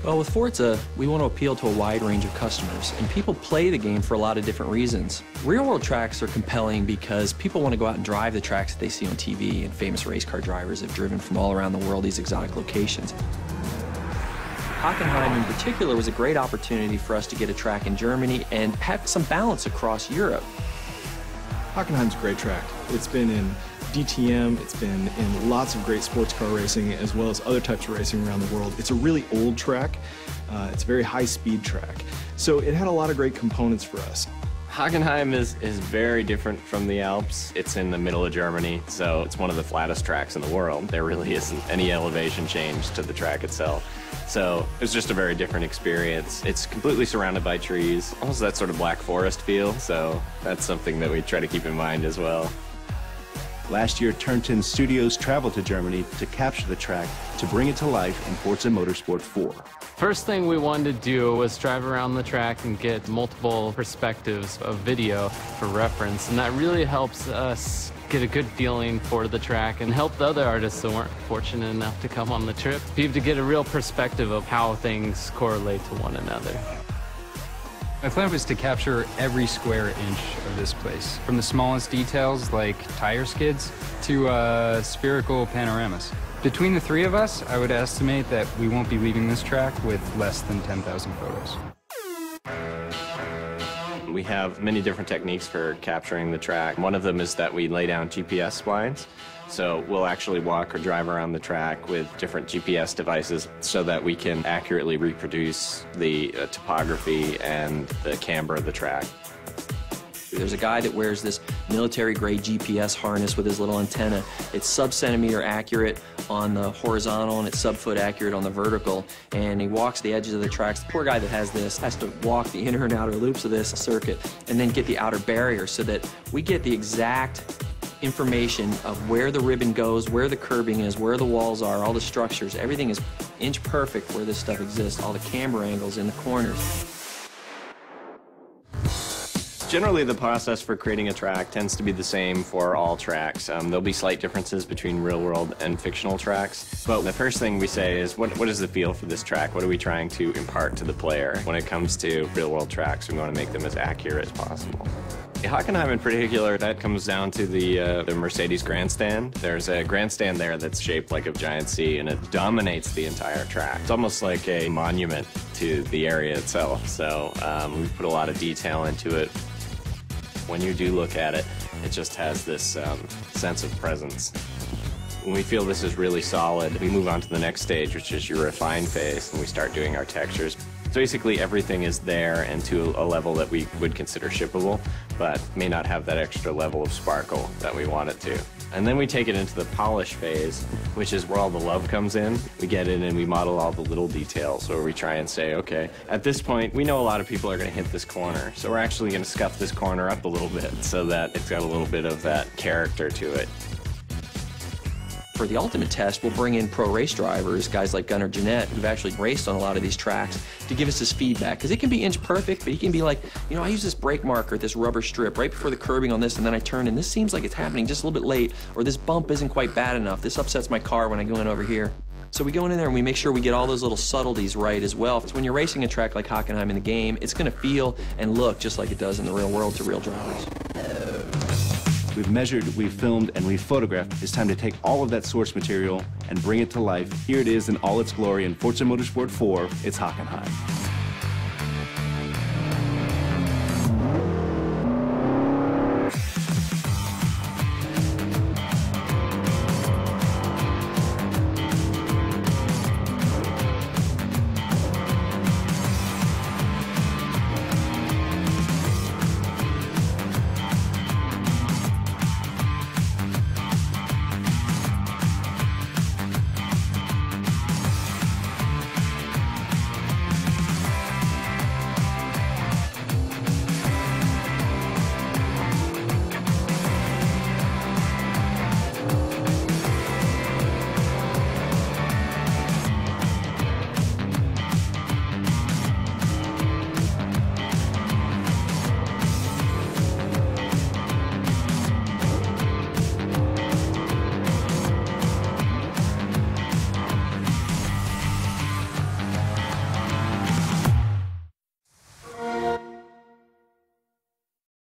Well, with Forza, we want to appeal to a wide range of customers, and people play the game for a lot of different reasons. Real-world tracks are compelling because people want to go out and drive the tracks that they see on TV, and famous race car drivers have driven from all around the world these exotic locations. Hockenheim in particular was a great opportunity for us to get a track in Germany and have some balance across Europe. Hockenheim's a great track. It's been in DTM, it's been in lots of great sports car racing as well as other types of racing around the world. It's a really old track. It's a very high-speed track. So it had a lot of great components for us. Hockenheim is very different from the Alps. It's in the middle of Germany, so it's one of the flattest tracks in the world. There really isn't any elevation change to the track itself. So it's just a very different experience. It's completely surrounded by trees, almost that sort of Black Forest feel, so that's something that we try to keep in mind as well. Last year, Turn 10 Studios traveled to Germany to capture the track to bring it to life in Forza Motorsport 4. First thing we wanted to do was drive around the track and get multiple perspectives of video for reference, and that really helps us get a good feeling for the track and help the other artists that weren't fortunate enough to come on the trip to get a real perspective of how things correlate to one another. My plan was to capture every square inch of this place, from the smallest details like tire skids to spherical panoramas. Between the three of us, I would estimate that we won't be leaving this track with less than 10,000 photos. We have many different techniques for capturing the track. One of them is that we lay down GPS splines. So we'll actually walk or drive around the track with different GPS devices so that we can accurately reproduce the topography and the camber of the track. There's a guy that wears this military-grade GPS harness with his little antenna. It's sub-centimeter accurate on the horizontal and it's sub-foot accurate on the vertical. And he walks the edges of the tracks. The poor guy that has this has to walk the inner and outer loops of this circuit and then get the outer barrier so that we get the exact information of where the ribbon goes, where the curbing is, where the walls are, all the structures. Everything is inch perfect where this stuff exists, all the camber angles in the corners. Generally, the process for creating a track tends to be the same for all tracks. There'll be slight differences between real-world and fictional tracks, but the first thing we say is, what is the feel for this track? What are we trying to impart to the player? When it comes to real-world tracks, we want to make them as accurate as possible. Hockenheim in particular, that comes down to the Mercedes grandstand. There's a grandstand there that's shaped like a giant C, and it dominates the entire track. It's almost like a monument to the area itself, so we've put a lot of detail into it. When you do look at it, it just has this sense of presence. When we feel this is really solid, we move on to the next stage, which is your refine phase, and we start doing our textures. So basically everything is there and to a level that we would consider shippable, but may not have that extra level of sparkle that we want it to. And then we take it into the polish phase, which is where all the love comes in. We get in and we model all the little details, where we try and say, okay, at this point, we know a lot of people are going to hit this corner, so we're actually going to scuff this corner up a little bit so that it's got a little bit of that character to it. For the ultimate test, we'll bring in pro race drivers, guys like Gunnar Jeanette, who've actually raced on a lot of these tracks, to give us his feedback. Because it can be inch perfect, but he can be like, you know, I use this brake marker, this rubber strip, right before the curbing on this, and then I turn, and this seems like it's happening just a little bit late, or this bump isn't quite bad enough. This upsets my car when I go in over here. So we go in there and we make sure we get all those little subtleties right as well. So when you're racing a track like Hockenheim in the game, it's going to feel and look just like it does in the real world to real drivers. We've measured, we've filmed, and we've photographed. It's time to take all of that source material and bring it to life. Here it is in all its glory in Forza Motorsport 4, it's Hockenheim.